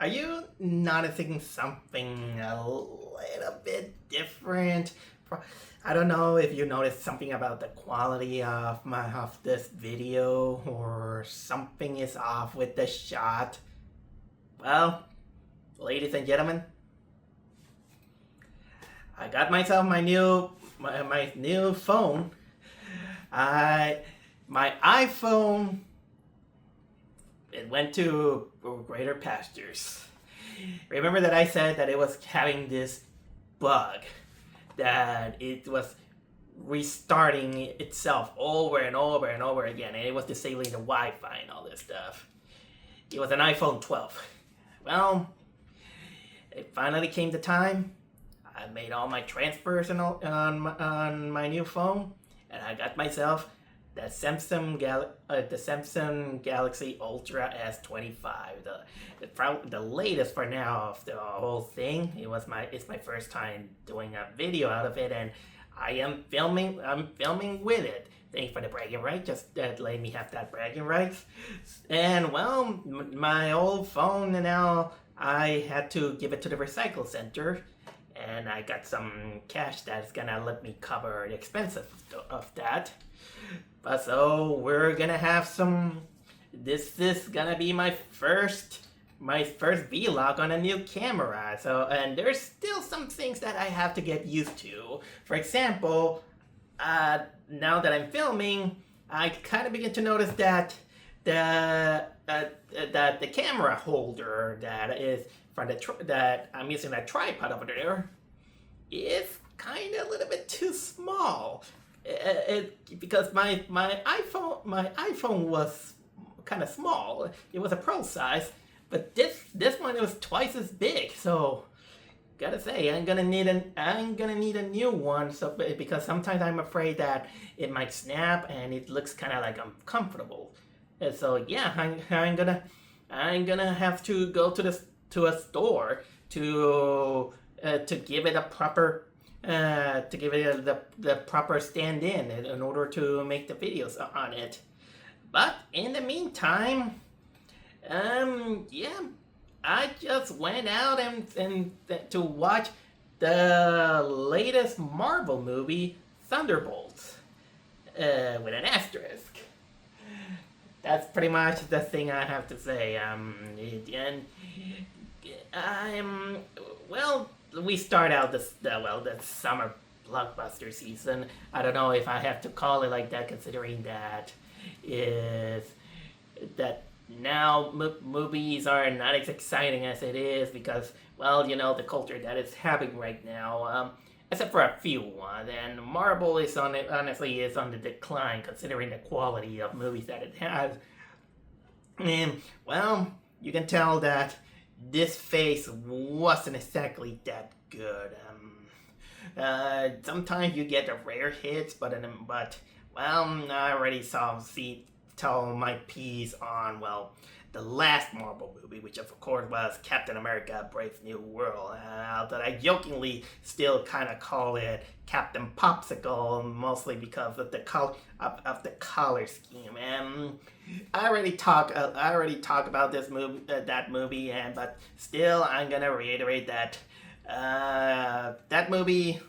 Are you noticing something a little bit different? I don't know if you noticed something about the quality of this video or something is off with the shot. Well, ladies and gentlemen, I got myself my new phone. My iPhone, it went to greater pastures. Remember that I said that it was having this bug, that it was restarting itself over and over and over again, and it was disabling the Wi-Fi and all this stuff. It was an iPhone 12. Well, it finally came the time. I made all my transfers on my new phone, and I got myself the Samsung Galaxy Ultra S25, the latest for now of the whole thing. It's my first time doing a video out of it, and I'm filming with it. Thanks for the bragging right, just letting me have that bragging rights. And well, my old phone now, I had to give it to the recycle center, and I got some cash that's gonna let me cover the expenses of that. But so we're gonna have some. This is gonna be my first vlog on a new camera. So, and there's still some things that I have to get used to. For example, now that I'm filming, I kind of begin to notice that the camera holder that is that I'm using, that tripod over there, is kind of a little bit too small. Because my iPhone was kind of small. It was a Pro size, but this one, it was twice as big. So gotta say, I'm gonna need a new one. So because sometimes I'm afraid that it might snap and it looks kind of like uncomfortable. And so yeah, I'm gonna have to go to a store to give it a proper. To give it the proper stand-in in order to make the videos on it. But in the meantime, yeah, I just went out and to watch the latest Marvel movie, Thunderbolts, with an asterisk. That's pretty much the thing I have to say. And well, we start out the summer blockbuster season. I don't know if I have to call it like that, considering that now movies are not as exciting as it is because, well, you know, the culture that is happening right now. Except for a few ones, and Marvel is honestly on the decline considering the quality of movies that it has. And well, you can tell that this phase wasn't exactly that good. Sometimes you get the rare hits, but well, I already tell my piece on, well, the last Marvel movie, which of course was Captain America: Brave New World. That I jokingly still kind of call it Captain Popsicle, mostly because of the color scheme. And I already talk about this movie, but still I'm gonna reiterate that that movie.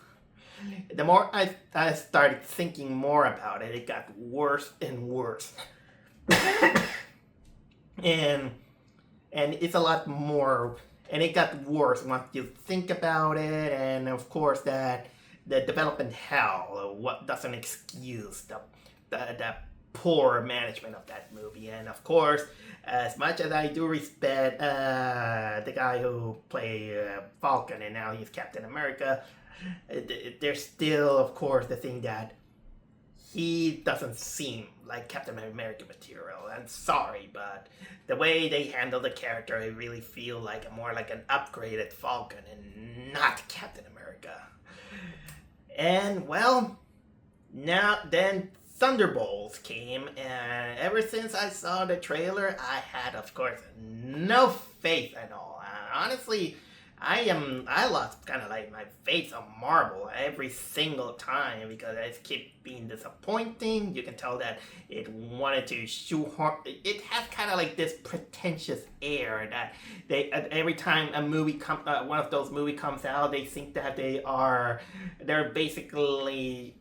The more I started thinking more about it, it got worse and worse. and it's a lot more, and it got worse once you think about it. And of course, that the development hell what doesn't excuse the poor management of that movie. And of course, as much as I do respect the guy who played Falcon and now he's Captain America, there's still, of course, the thing that he doesn't seem like Captain America material. I'm sorry, but the way they handle the character, I really feel like more like an upgraded Falcon and not Captain America. And well, now then Thunderbolts came, and ever since I saw the trailer, I had, of course, no faith at all. Honestly, I lost kind of like my face on Marvel every single time because it kept being disappointing. You can tell that it wanted to shoehorn. It has kind of like this pretentious air that they every time a movie one of those movie comes out, they think that they're basically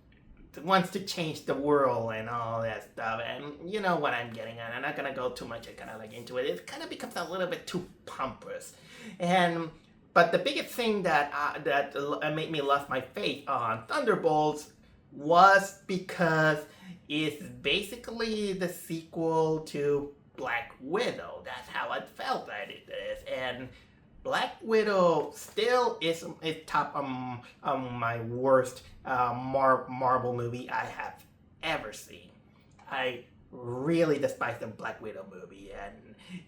wants to change the world and all that stuff. And you know what I'm getting at. I'm not gonna go too much kind of like into it. It kind of becomes a little bit too pompous. But the biggest thing that made me lose my faith on Thunderbolts was because it's basically the sequel to Black Widow. That's how I felt that it is. And Black Widow still is top on my worst Marvel movie I have ever seen. I really despise the Black Widow movie,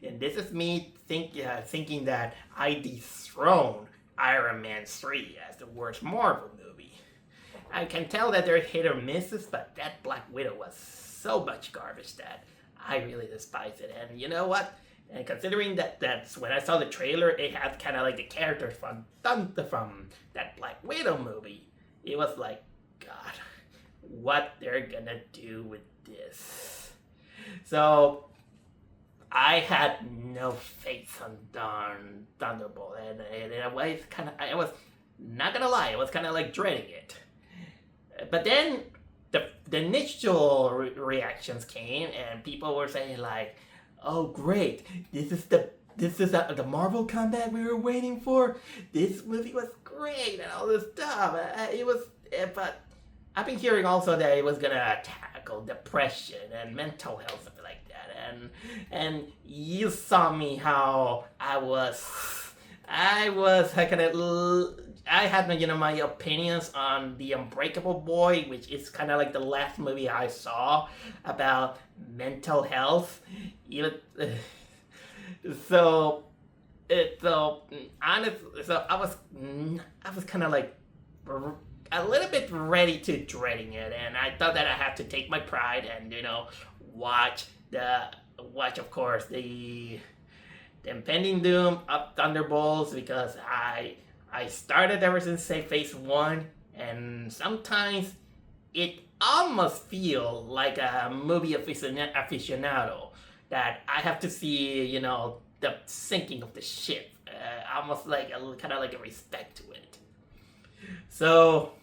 and this is me thinking that I dethroned Iron Man 3 as the worst Marvel movie. I can tell that they're hit or misses, but that Black Widow was so much garbage that I really despise it. And you know what? And considering that's when I saw the trailer, it had kind of like the characters from that Black Widow movie. It was like, God, what they're gonna do with this? So I had no faith on Thunderbolt, and in a way, I was not gonna lie, I was kind of like dreading it. But then the initial reactions came, and people were saying like, "Oh, great! This is the Marvel comeback we were waiting for. This movie was great and all this stuff." But I've been hearing also that it was gonna tackle depression and mental health, something like that. And you saw me how I had my opinions on The Unbreakable Boy, which is kind of like the last movie I saw about mental health. So I was kind of like a little bit ready to dreading it, and I thought that I had to take my pride and watch of course the impending doom of Thunderbolts, because I started ever since say Phase 1, and sometimes it almost feel like a movie aficionado that I have to see the sinking of the ship, almost like kind of like a respect to it. So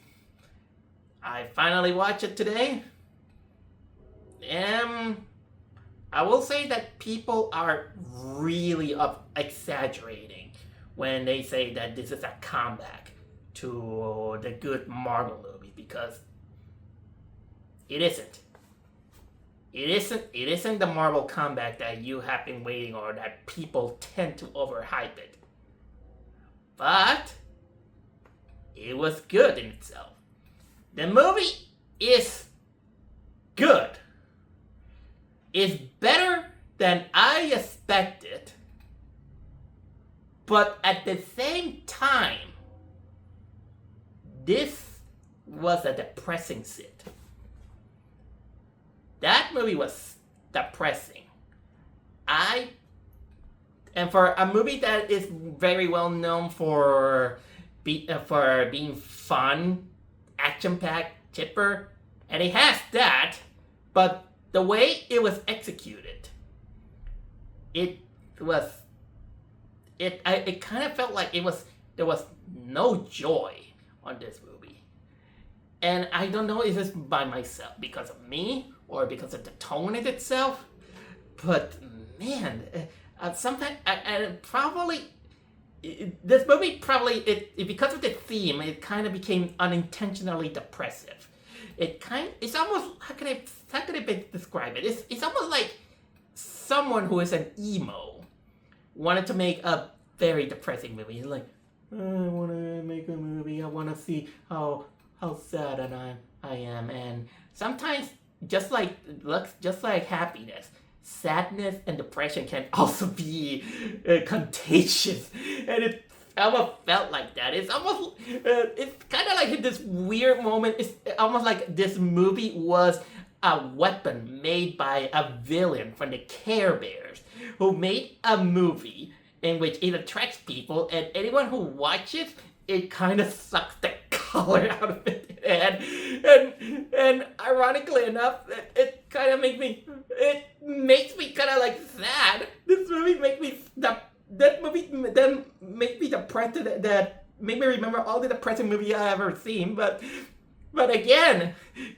I finally watched it today, and I will say that people are really exaggerating when they say that this is a comeback to the good Marvel movie, because it isn't. It isn't the Marvel comeback that you have been waiting, or that people tend to overhype it. But it was good in itself. The movie is good. It's better than I expected. But at the same time, this was a depressing sit. That movie was depressing. And for a movie that is very well known for being fun, action-packed, chipper, and it has that, but the way it was executed, it kind of felt like there was no joy on this movie. And I don't know if it's by myself, because of me, or because of the tone in itself, but man, sometimes, this movie because of the theme, it kind of became unintentionally depressive. It's almost, how can I describe it? It's almost like someone who is an emo wanted to make a very depressing movie. He's like, I want to make a movie. I want to see how sad I am. And sometimes, just like happiness, sadness and depression can also be contagious. And it almost felt like that. It's almost, it's kind of like this weird moment. It's almost like this movie was a weapon made by a villain from the Care Bears, who made a movie in which it attracts people, and anyone who watches it kind of sucks the color out of it. And ironically enough, it kind of makes me kind of like sad. This movie makes me that movie then make me depressed. That made me remember all the depressing movies I ever seen. But again,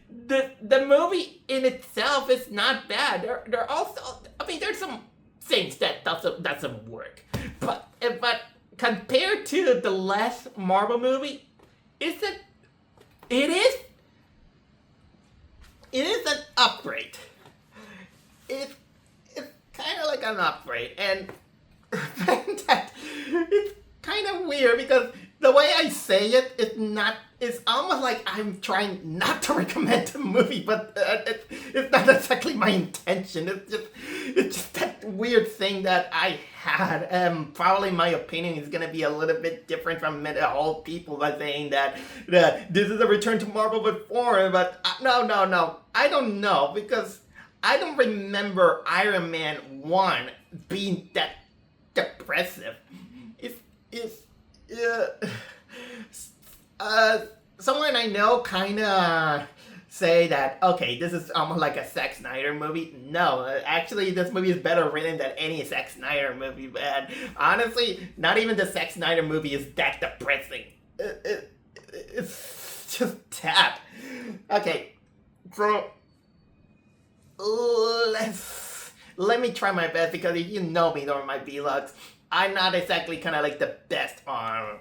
the movie in itself is not bad. There also, I mean, there's some things that doesn't work, but compared to the last Marvel movie, it is an upgrade. It's kind of like an upgrade, and that it's kind of weird because the way I say it, it's almost like I'm trying not to recommend the movie, but it's not exactly my intention. It's just that weird thing that I had. Probably my opinion is gonna be a little bit different from all people by saying that this is a return to Marvel before, but no, I don't know, because I don't remember Iron Man 1 being that depressive. Someone I know kind of say that, okay, this is almost like a Zack Snyder movie. No, actually, this movie is better written than any Zack Snyder movie. And honestly, not even the Zack Snyder movie is that depressing. It's just that. Okay, so let me try my best, because if you know me during my vlogs, I'm not exactly kind of like the best on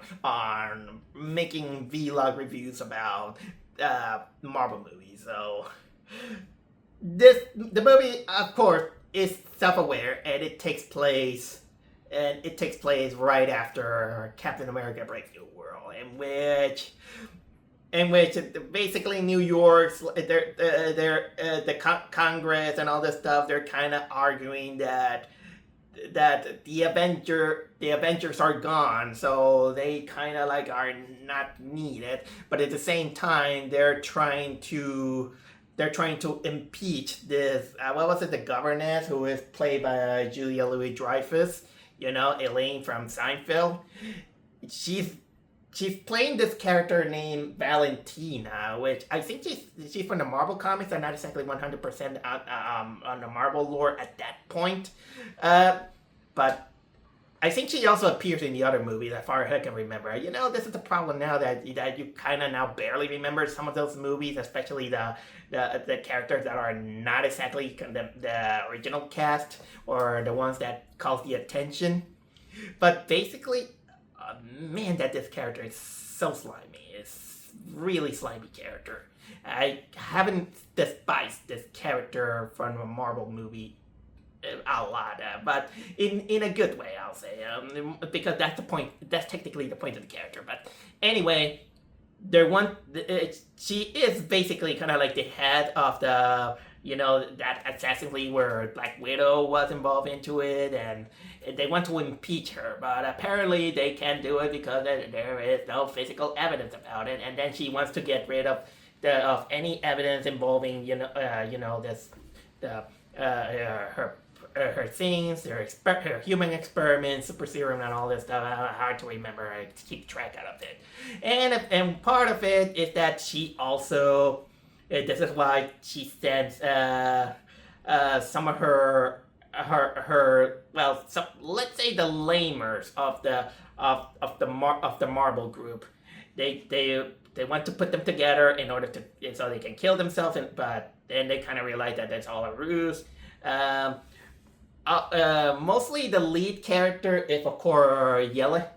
making vlog reviews about Marvel movies. So the movie, of course, is self-aware, and it takes place right after Captain America Brave New World, in which basically New York's the Congress and all this stuff, they're kind of arguing that the Avengers are gone, so they kind of like are not needed. But at the same time, they're trying to impeach this. What was it? The governess, who is played by Julia Louis-Dreyfus. You know, Elaine from Seinfeld. She's playing this character named Valentina, which I think she's from the Marvel comics. I'm not exactly 100% on the Marvel lore at that point. But I think she also appears in the other movies, as far as I can remember. You know, this is the problem now, that you kind of now barely remember some of those movies, especially the characters that are not exactly the original cast, or the ones that cause the attention. But basically, man, that this character is so slimy. It's really slimy character. I haven't despised this character from a Marvel movie a lot, but in a good way, I'll say, because that's the point. That's technically the point of the character. But anyway, she is basically kind of like the head of the, you know, that Assassin's League where Black Widow was involved into it, and they want to impeach her, but apparently they can't do it because there is no physical evidence about it, and then she wants to get rid of any evidence involving her things, her human experiments, super serum, and all this stuff. Hard to remember. I keep track of it, and part of it is that she also. This is why she sends some of her let's say the lamers of the Marvel group. They want to put them together in order so they can kill themselves, but then they kind of realize that that's all a ruse. Mostly the lead character is, of course, Yelena,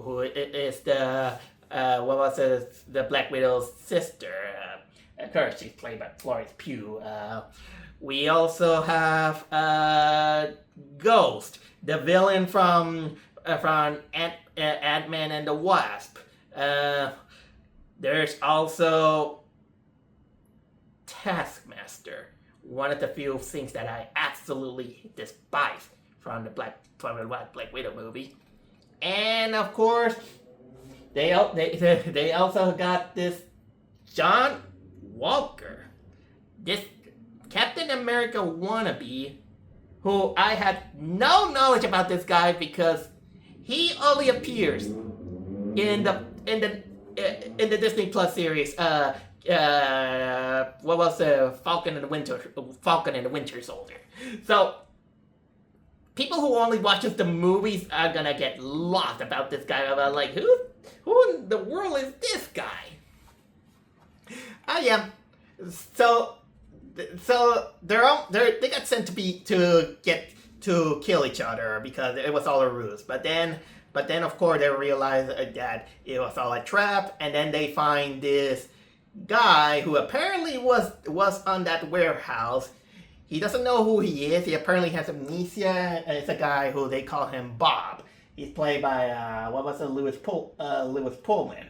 who is the the Black Widow's sister. Of course, she's played by Florence Pugh. We also have Ghost, the villain from Ant-Man and the Wasp. There's also Taskmaster, one of the few things that I absolutely despise from the Black Widow movie. And of course, they also got this John Walker, this Captain America wannabe, who I had no knowledge about this guy because he only appears in the Disney Plus series. What was Falcon and the Winter Soldier? So people who only watches the movies are gonna get lost about this guy. About like who in the world is this guy? Yeah. So they got sent to kill each other because it was all a ruse. But then of course they realize that it was all a trap, and then they find this guy who apparently was on that warehouse. He doesn't know who he is. He apparently has amnesia. And it's a guy who they call him Bob. He's played by Lewis Pullman.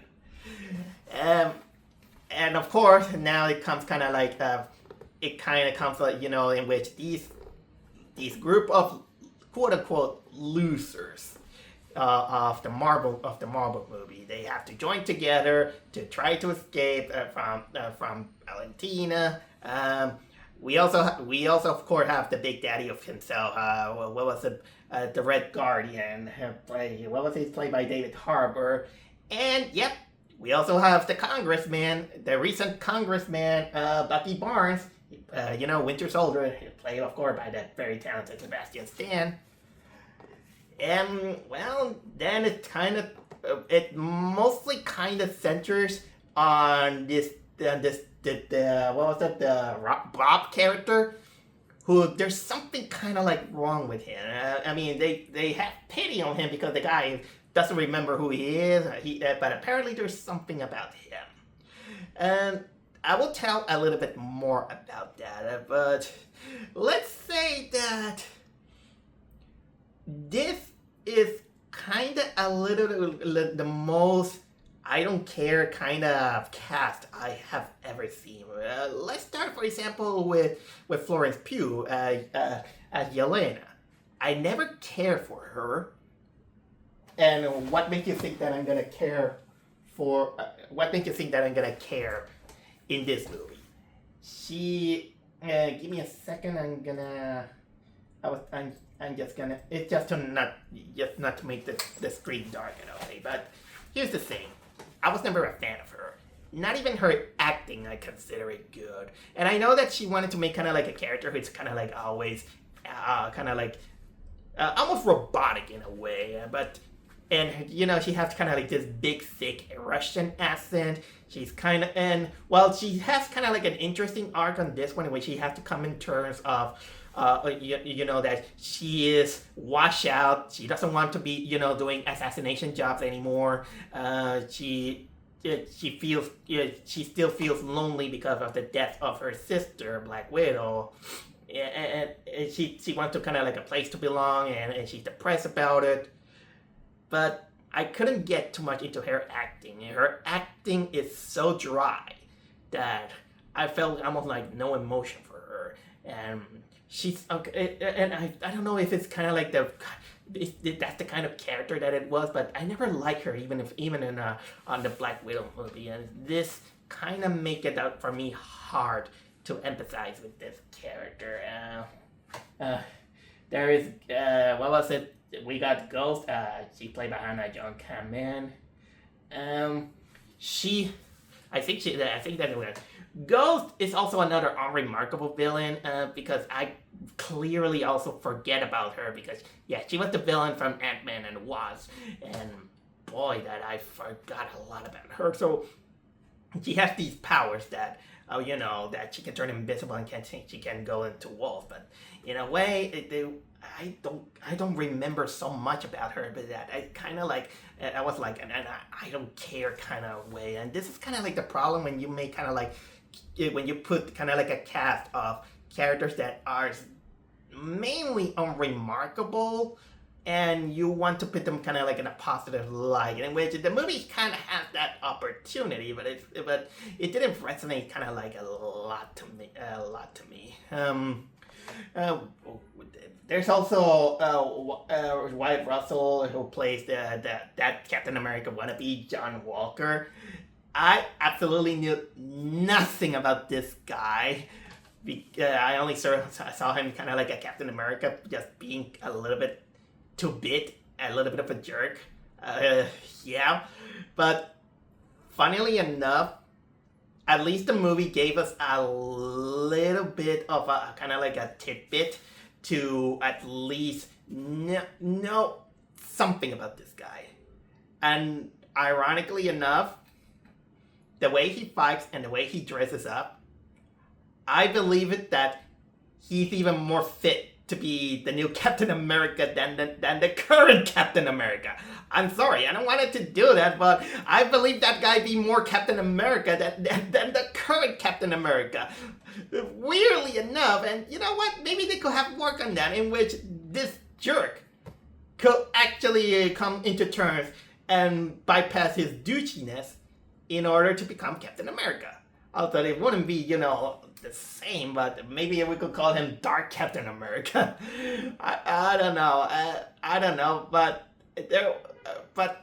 And of course now it comes kind of like in which these group of quote unquote losers of the Marvel movie, they have to join together to try to escape from Valentina. We also of course have the big daddy of himself. What was it? The Red Guardian. Played by David Harbour. And yep, we also have the congressman, the recent congressman, Bucky Barnes. Winter Soldier, played of course by that very talented Sebastian Stan. And well, then it mostly kind of centers on the Bob character, who there's something kind of like wrong with him. They have pity on him because the guy doesn't remember who he is. But apparently there's something about him. And I will tell a little bit more about that. But let's say that this is kind of a little the most I don't care kind of cast I have ever seen. Let's start, for example, with Florence Pugh as Yelena. I never cared for her. And what makes you think that I'm gonna care for? What makes you think that I'm gonna care in this movie? She. Give me a second. I'm just gonna. It's just not to make the screen dark, But here's the thing. I was never a fan of her. Not even her acting I consider it good. And I know that she wanted to make kind of like a character who's kind of like always, almost robotic in a way. She has kind of like this big, thick Russian accent. She's kind of, she has kind of like an interesting arc on this one in which she has to come in terms of, that she is washed out. She doesn't want to be, doing assassination jobs anymore. She still feels lonely because of the death of her sister, Black Widow. And she wants to kind of like a place to belong, and she's depressed about it. But I couldn't get too much into her acting. Her acting is so dry that I felt almost like no emotion for her. And she's okay, and I don't know if it's kind of like that's the kind of character that it was, but I never liked her even in on the Black Widow movie, and this kind of make it out for me hard to empathize with this character. There is what was it? We got Ghost. She played by Hannah John Kamen. I think that Ghost is also another unremarkable villain because I clearly also forget about her because she was the villain from Ant-Man and Wasp, and boy, that I forgot a lot about her. So she has these powers that that she can turn invisible and she can go into wolf, but in a way I don't remember so much about her, but that I kind of like I was like and I don't care kind of way. And this is kind of like the problem when you make kind of like when you put kind of like a cast of characters that are mainly unremarkable, and you want to put them kind of like in a positive light, in which the movie kind of has that opportunity, but it didn't resonate kind of like a lot to me. There's also Wyatt Russell, who plays that Captain America wannabe, John Walker. I absolutely knew nothing about this guy. I only saw him kind of like a Captain America, just being a little bit a little bit of a jerk. Yeah, but funnily enough, at least the movie gave us a little bit of a kind of like a tidbit to at least know something about this guy. And ironically enough, the way he fights and the way he dresses up, I believe it that he's even more fit to be the new Captain America than the current Captain America. I'm sorry, I don't want it to do that, but I believe that guy be more Captain America than the current Captain America. Weirdly enough, and you know what? Maybe they could have worked on that, in which this jerk could actually come into terms and bypass his douchiness in order to become Captain America. Although it wouldn't be, the same, but maybe we could call him Dark Captain America. I don't know. I don't know, but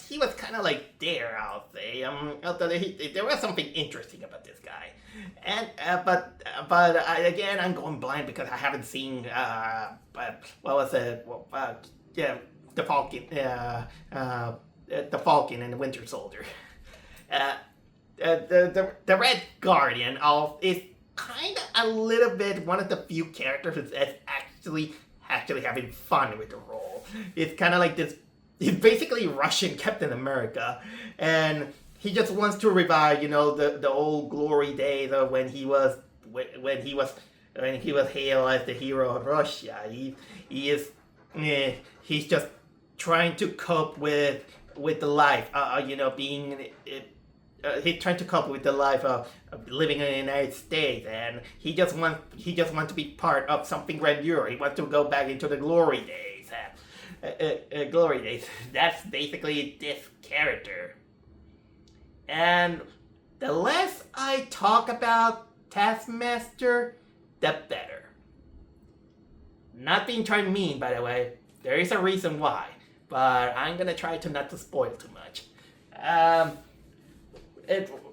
he was kind of like there, I'll say. Although there was something interesting about this guy, and but again, I'm going blind because I haven't seen what was it? The Falcon, the Falcon and the Winter Soldier. The Red Guardian is kind of a little bit one of the few characters that's actually having fun with the role. It's kind of like this. He's basically Russian Captain America, and he just wants to revive, the old glory days of when he was hailed as the hero of Russia. He's just trying to cope with the life, he's trying to cope with the life of living in the United States, and he just wants to be part of something grandeur. He wants to go back into the glory days. Glory days. That's basically this character. And the less I talk about Taskmaster, the better. Not being trying mean, by the way. There is a reason why, but I'm gonna try to not to spoil too much.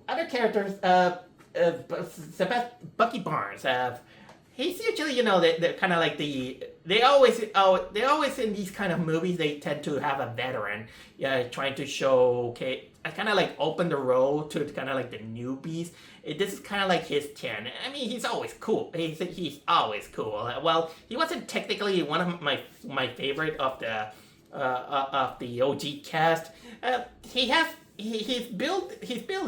Other characters, Bucky Barnes, he's usually, they're kind of like they always in these kind of movies, they tend to have a veteran, trying to show, kind of like open the road to kind of like the newbies. This is kind of like his turn. I mean, he's always cool. He's always cool. Well, he wasn't technically one of my favorite of the OG cast. He's built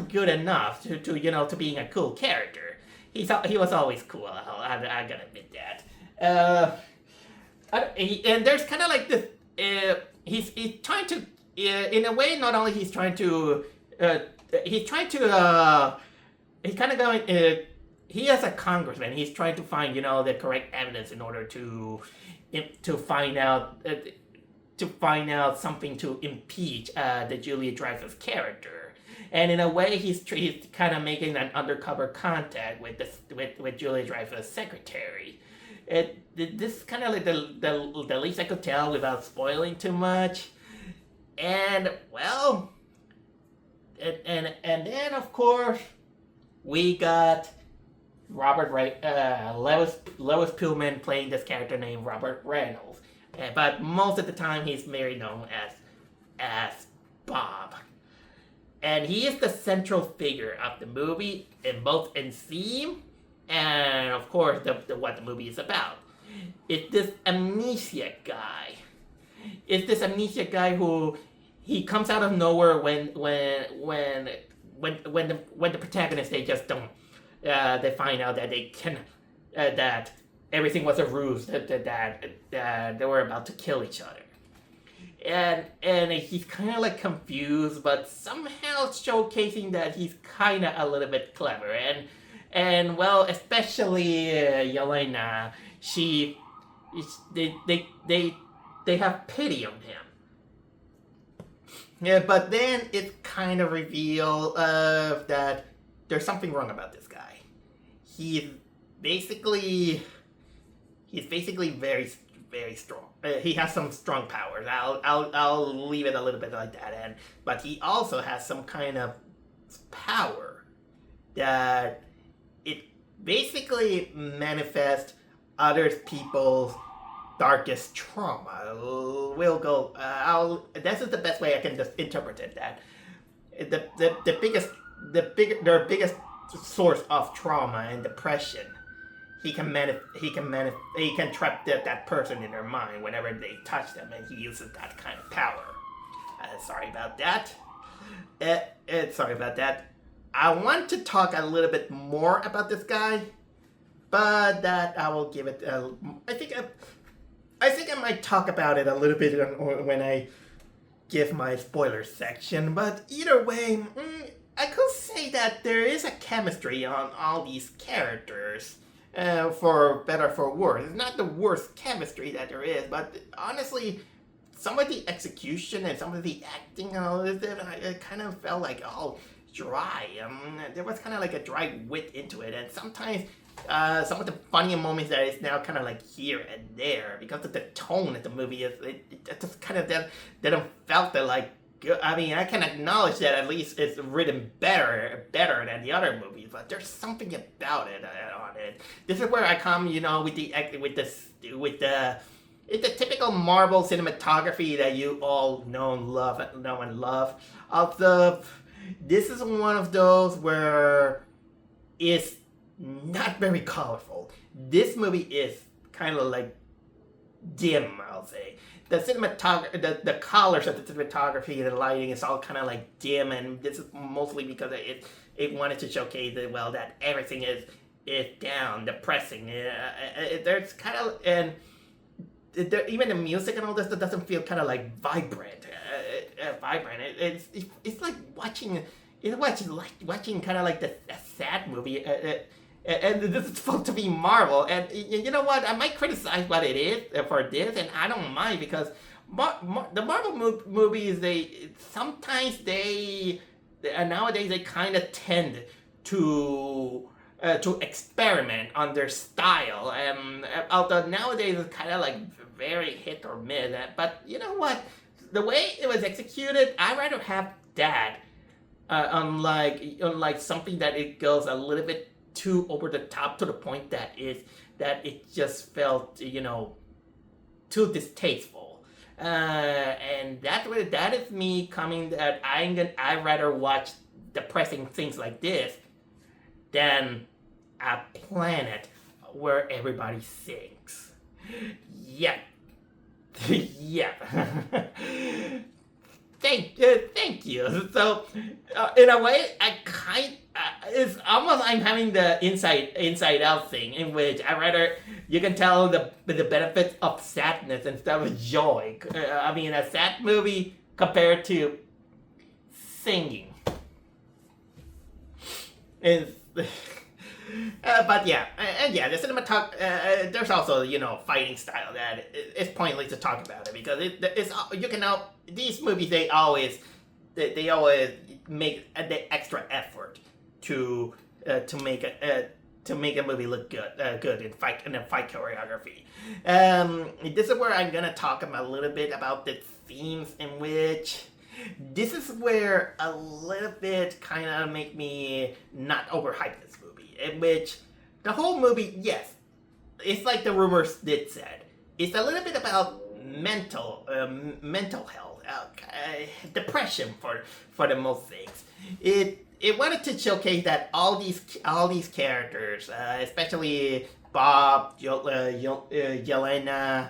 good enough to being a cool character. He was always cool. I gotta admit that. And there's kind of like this. He's trying to, in a way, not only he's kind of going. He as a congressman, he's trying to find the correct evidence in order to find out. To find out something to impeach the Julia Dreyfus character, and in a way, he's kind of making an undercover contact with Julia Dreyfus' secretary. This is kind of like the least I could tell without spoiling too much, and well, and then of course we got Lois Pullman playing this character named Robert Reynolds. But most of the time he's known as Bob. And he is the central figure of the movie, in both in theme and of course what the movie is about. It's this amnesia guy. It's this amnesia guy who he comes out of nowhere when the protagonists, they just don't they find out that they can that everything was a ruse, that they were about to kill each other. And he's kind of like confused, but somehow showcasing that he's kind of a little bit clever. And well, especially Yelena, they have pity on him. Yeah, but then it's kind of revealed that there's something wrong about this guy. He's basically very, very strong. He has some strong powers. I'll leave it a little bit like that. But he also has some kind of power that basically manifest other people's darkest trauma. We'll go. This is the best way I can just interpret it. That their biggest source of trauma and depression. He can trap that person in their mind whenever they touch them, and he uses that kind of power. Sorry about that. Sorry about that. I want to talk a little bit more about this guy, but that I will give it. I think I might talk about it a little bit when I give my spoiler section. But either way, I could say that there is a chemistry on all these characters. For better for worse. It's not the worst chemistry that there is, but honestly, some of the execution and some of the acting and all this, it kind of felt like all dry. There was kind of like a dry wit into it, and sometimes some of the funny moments that is now kind of like here and there because of the tone of the movie. It just kind of didn't felt that like. I mean, I can acknowledge that at least it's written better than the other movies, but there's something about it on it. This is where I come, with the typical Marvel cinematography that you all know and love. Also, this is one of those where it's not very colorful. This movie is kind of like dim, I'll say. The colors of the cinematography and the lighting is all kind of like dim, and this is mostly because it wanted to showcase that everything is down, depressing. There's kind of even the music and all this that doesn't feel kind of like vibrant. It's like watching kind of like a sad movie. And this is supposed to be Marvel, and you know what? I might criticize what it is for this, and I don't mind because the Marvel movies sometimes nowadays they kind of tend to experiment on their style, although nowadays it's kind of like very hit or miss. But you know what? The way it was executed, I'd rather have that, unlike something that it goes a little bit too over the top to the point that it just felt too distasteful, and that is me coming that I'd rather watch depressing things like this than a planet where everybody sings. Yep. Yep. Thank you. So, in a way, it's almost I'm having the inside out thing in which you can tell the benefits of sadness instead of joy. I mean, a sad movie compared to singing is. But yeah, the cinematography. There's also fighting style that it's pointless to talk about it because it's these movies they always make the extra effort to make a movie look good in fight choreography. This is where I'm gonna talk a little bit about the themes in which. This is where a little bit kind of make me not overhype this movie. In which the whole movie, yes, it's like the rumors did said. It's a little bit about mental health, depression for the most things. It wanted to showcase that all these characters, especially Bob, Yelena,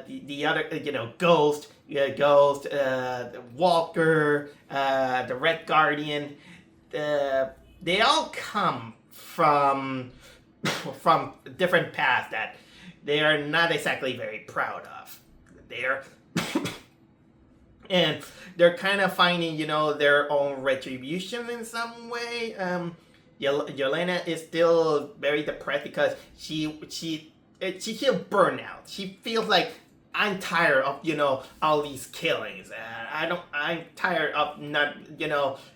the other, Ghost, Walker, the Red Guardian, they all come from different paths that they are not exactly very proud of. And they're kind of finding, their own retribution in some way. Yelena is still very depressed because she feels burnout. She feels like I'm tired of all these killings. I'm tired of not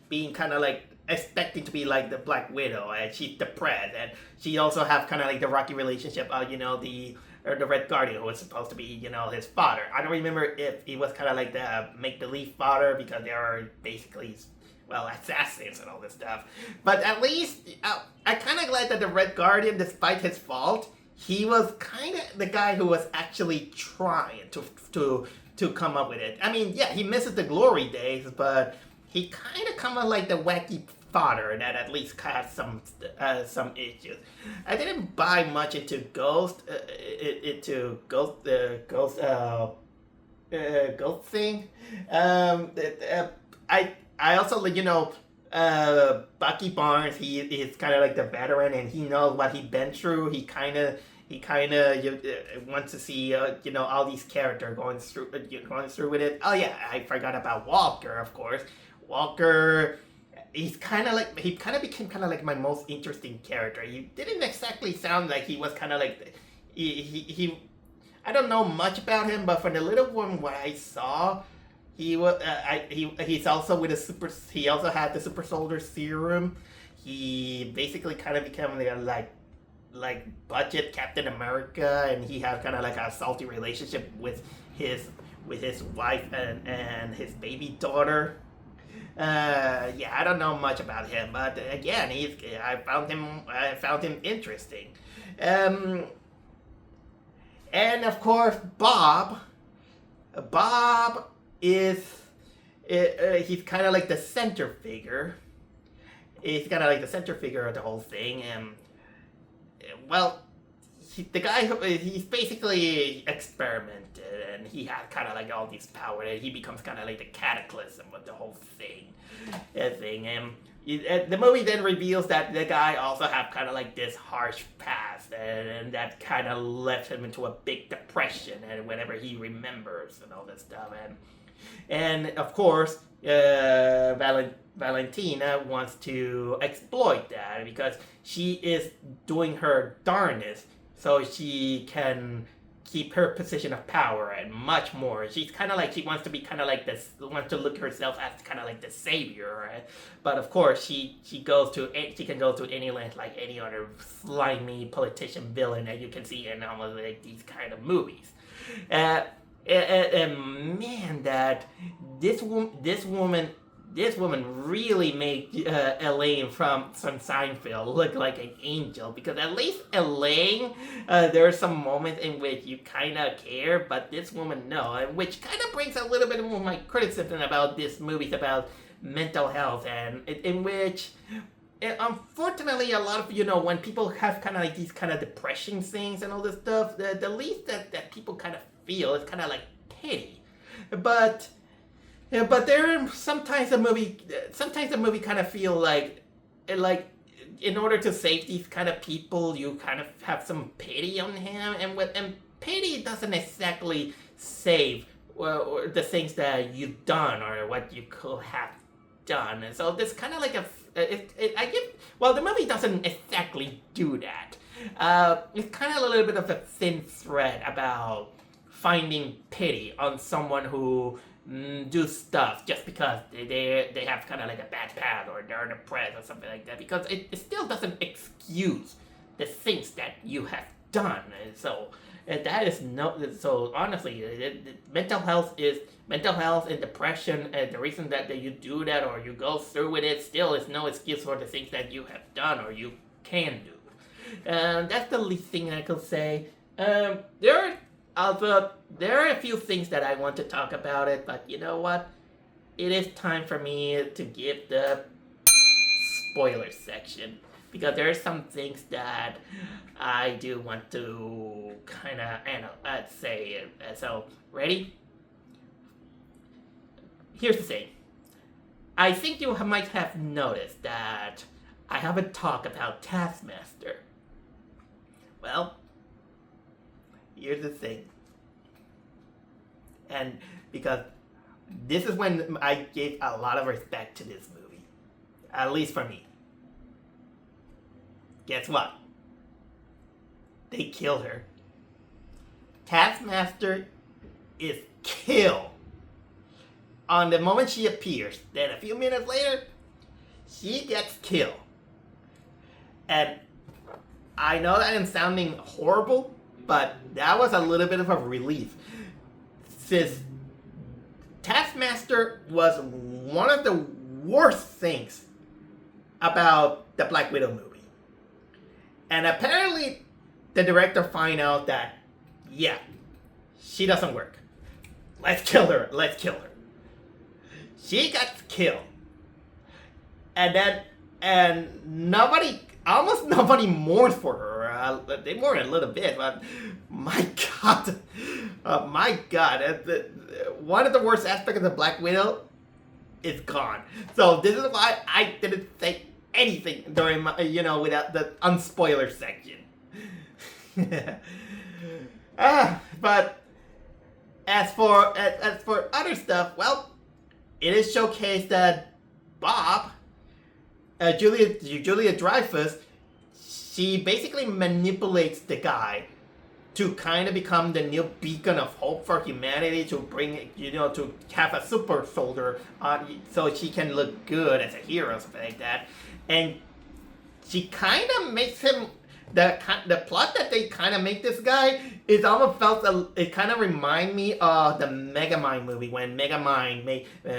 being kind of like expecting to be like the Black Widow, and she's depressed, and she also have kind of like the rocky relationship of the Red Guardian, who was supposed to be his father. I don't remember if he was kind of like the make-believe father because they are basically well, assassins and all this stuff. But at least I'm kind of glad that the Red Guardian, despite his fault, he was kind of the guy who was actually trying to come up with it. I mean, yeah, he misses the glory days, but he kind of come up like the wacky fodder that at least has some issues. I didn't buy much into Ghost Ghost thing. I also, Bucky Barnes. He is kind of like the veteran, and he knows what he's been through. He kind of wants to see all these characters going through with it. Oh yeah, I forgot about Walker, of course. Walker, he kind of became kind of like my most interesting character. He didn't exactly sound like he was kind of like he I don't know much about him, but for the little one what I saw, he was he's also with he also had the super soldier serum. He basically kind of became like budget Captain America, and he had kind of like a salty relationship with his wife and his baby daughter. Yeah, I don't know much about him, but again, I found him interesting. And of course, Bob is he's kind of like the center figure. He's kind of like the center figure of the whole thing, and well, the guy he's basically experimented, and he had kind of like all these powers, and he becomes kind of like the cataclysm of the whole thing. And the movie then reveals that the guy also had kind of like this harsh past, and that kind of left him into a big depression, and whenever he remembers and all this stuff, and of course, Valentina wants to exploit that because she is doing her darnest so she can keep her position of power and much more. She's kind of like, she wants to be kind of like this, wants to look herself as kind of like the savior, right? But of course, she can go to any length like any other slimy politician villain that you can see in almost like these kind of movies. And man, that this woman really made Elaine from Seinfeld look like an angel, because at least Elaine, there are some moments in which you kind of care, but this woman no, which kind of brings a little bit more of my criticism about this movie about mental health, and in which unfortunately a lot of when people have kind of like these kind of depression things and all this stuff, the least that people kind of feel is kind of like pity, but there sometimes the movie kind of feel like in order to save these kind of people, you kind of have some pity on him, and pity doesn't exactly save or the things that you've done or what you could have done. And so there's kind of like the movie doesn't exactly do that. It's kind of a little bit of a thin thread about finding pity on someone who do stuff just because they have kind of like a bad past or they're depressed or something like that, because it still doesn't excuse the things that you have done. And so that is so honestly, mental health and depression, and the reason that you do that or you go through with it still is no excuse for the things that you have done or you can do. That's the least thing I could say. There are a few things that I want to talk about it, but you know what? It is time for me to give the spoiler section, because there are some things that I do want to kind of say. So, ready? Here's the thing. I think you might have noticed that I haven't talked about Taskmaster. Well, here's the thing. And because this is when I gave a lot of respect to this movie. At least for me. Guess what? They killed her. Taskmaster is killed. On the moment she appears, then a few minutes later, she gets killed. And I know that I'm sounding horrible, but that was a little bit of a relief. Since Taskmaster was one of the worst things about the Black Widow movie. And apparently, the director find out that, yeah, she doesn't work. Let's kill her. Let's kill her. She got killed. And almost nobody mourns for her. They mourn a little bit, but my God, one of the worst aspects of the Black Widow is gone. So this is why I didn't say anything during my, without the unspoiler section. But as for other stuff, well, it is showcased that Bob, Julia Dreyfus, she basically manipulates the guy to kind of become the new beacon of hope for humanity, to bring, to have a super soldier on, so she can look good as a hero, something like that. And she kind of makes him, the plot that they kind of make this guy is almost it kind of remind me of the Megamind movie when Megamind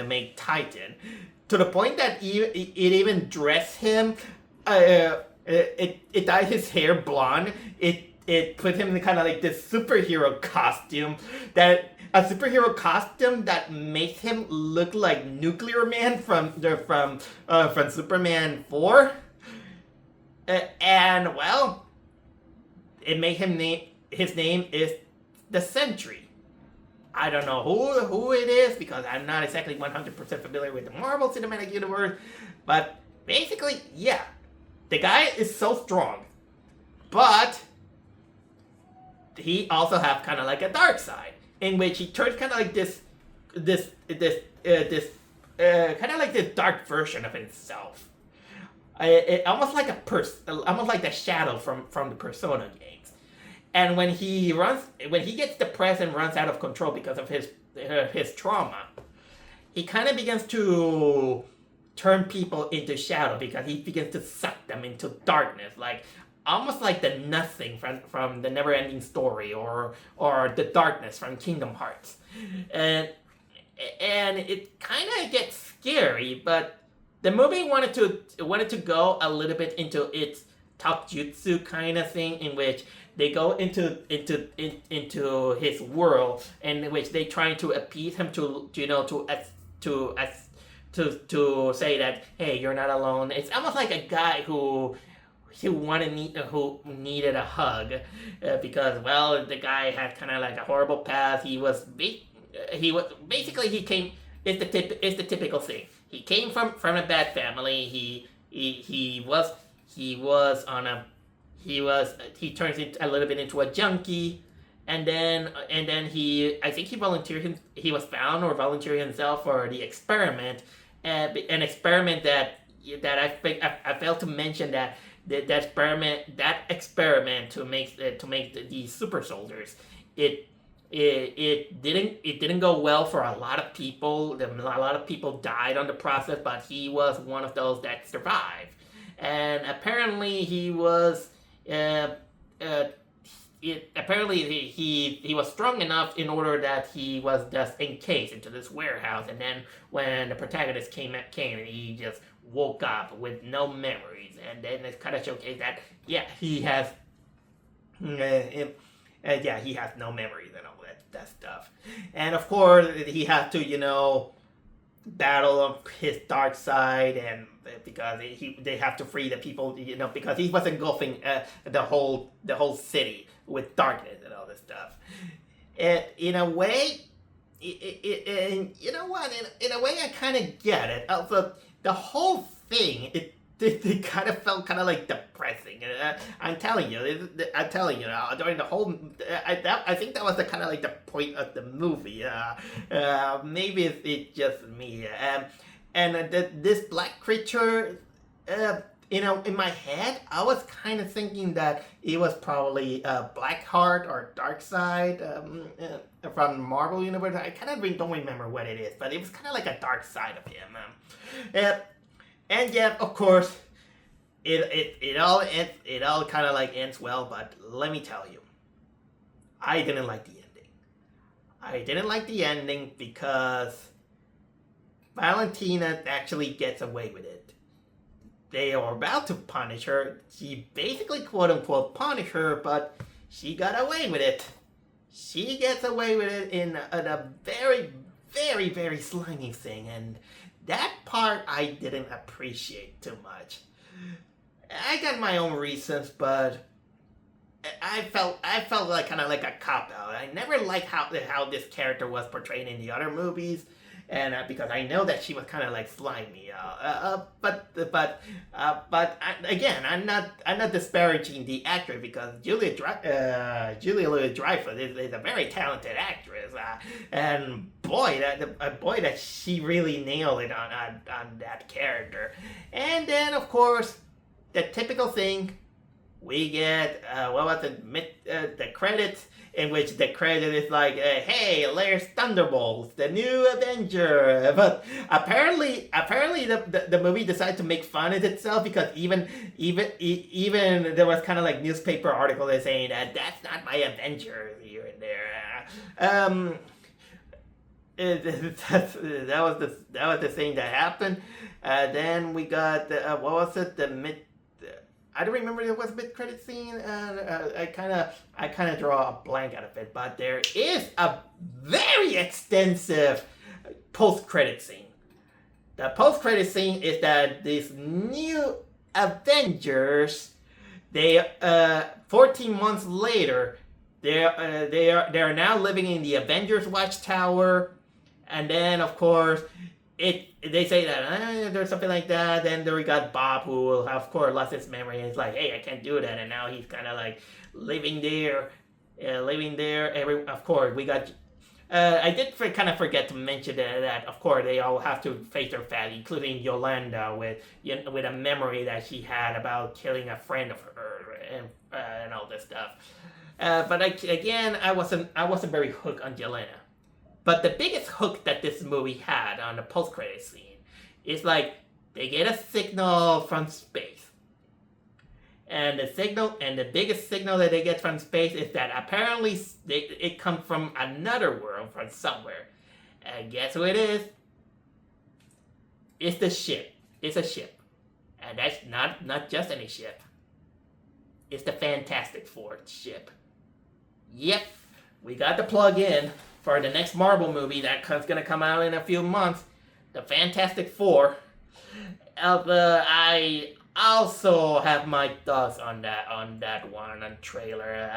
made Titan, to the point that it even dressed him, it dyed his hair blonde, it put him in kind of like this superhero costume, that makes him look like Nuclear Man from Superman 4. And well, it made him his name is the Sentry. I don't know who it is, because I'm not exactly 100% familiar with the Marvel Cinematic Universe, but basically, yeah, the guy is so strong, but he also have kind of like a dark side, in which he turns kind of like this kind of like this dark version of himself. It almost like almost like the Shadow from the Persona games. And when he gets depressed and runs out of control because of his trauma, he kind of begins to turn people into shadow, because he begins to suck them into darkness, like almost like the Nothing from the Never-Ending Story, or the Darkness from Kingdom Hearts. And it kind of gets scary, but the movie wanted to go a little bit into its taijutsu kind of thing, in which they go into his world, and in which they try to appease him to say that, hey, you're not alone. It's almost like a guy who needed a hug, because, well, the guy had kind of like a horrible past. It's the typical thing. He came from a bad family. He turns a little bit into a junkie, and then he was found or volunteered himself for the experiment, an experiment that I failed to mention that experiment to make these super soldiers, it didn't go well for a lot of people. A lot of people died on the process, but he was one of those that survived. And apparently he was he was strong enough in order that he was just encased into this warehouse. And then when the protagonist came, he just woke up with no memories. And then it kind of showcased that, yeah, he has he has no memories and all that stuff. And of course, he has to, battle his dark side, and because they have to free the people, because he was engulfing the whole city with darkness and all this stuff. And in a way, in a way, I kind of get it. Also, the whole thing, it kind of felt kind of like depressing. I'm telling you, during the whole, I think that was the kind of like the point of the movie. Maybe it's just me. And this black creature, in my head, I was kind of thinking that it was probably Blackheart or Darkseid from Marvel Universe. I kind of don't remember what it is, but it was kind of like a dark side of him. And yeah, of course, it all kind of like ends well. But let me tell you, I didn't like the ending. I didn't like the ending because Valentina actually gets away with it. They are about to punish her. She basically quote unquote punished her, but she got away with it. She gets away with it in a very, very, very slimy thing, and that part I didn't appreciate too much. I got my own reasons, but I felt like kind of like a cop out. I never liked how this character was portrayed in the other movies, and because I know that she was kind of like slimy. Again, I'm not disparaging the actress, because Julia Louis-Dreyfus is a very talented actress, and boy that she really nailed it on that character. And then of course the typical thing. We get, the credits, in which the credit is like, hey, there's Thunderbolts, the new Avenger. But apparently the movie decided to make fun of itself, because even there was kind of like newspaper article that saying that that's not my Avenger here and there. That was the thing that happened. Then we got, I don't remember there was a mid-credit scene. I kind of draw a blank out of it, but there is a very extensive post-credit scene. The post-credit scene is that these new Avengers, they 14 months later, they are now living in the Avengers Watchtower, and then of course. They say that there's something like that. Then there we got Bob, who of course lost his memory, and it's like, hey, I can't do that, and now he's kind of like living there. Of course, we got. I did kind of forget to mention that of course they all have to face their fate, including Yolanda with a memory that she had about killing a friend of hers and all this stuff. But I wasn't very hooked on Yolanda. But the biggest hook that this movie had on the post-credit scene is like they get a signal from space. And the biggest signal that they get from space is that apparently it comes from another world, from somewhere. And guess who it is? It's the ship. It's a ship. And that's not just any ship. It's the Fantastic Four ship. Yep, we got the plug in for the next Marvel movie that's going to come out in a few months, the Fantastic Four. I also have my thoughts on that trailer.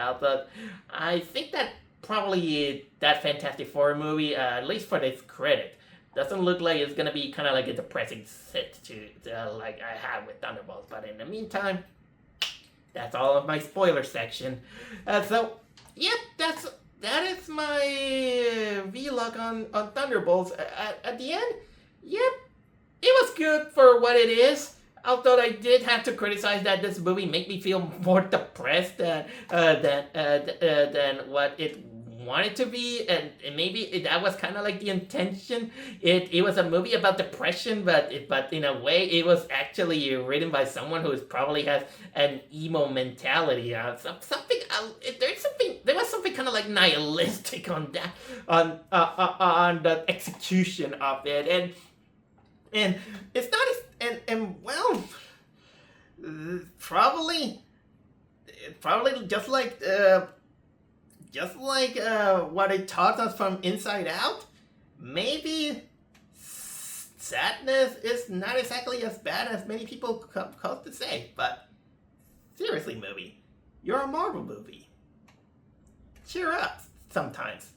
I think that probably that Fantastic Four movie, at least for this credit, doesn't look like it's going to be kind of like a depressing sit to like I had with Thunderbolts. But in the meantime, that's all of my spoiler section. So, yep, that is my vlog on Thunderbolts. At the end, yep, it was good for what it is. Although I did have to criticize that this movie made me feel more depressed than what it wanted to be, and maybe that was kind of like the intention. It was a movie about depression, but in a way it was actually written by someone who probably has an emo mentality. There was something kind of like nihilistic on that, on the execution of it, and it's not as, and well, probably just like what it taught us from Inside Out, maybe sadness is not exactly as bad as many people come to say. But seriously, movie, you're a Marvel movie. Cheer up sometimes.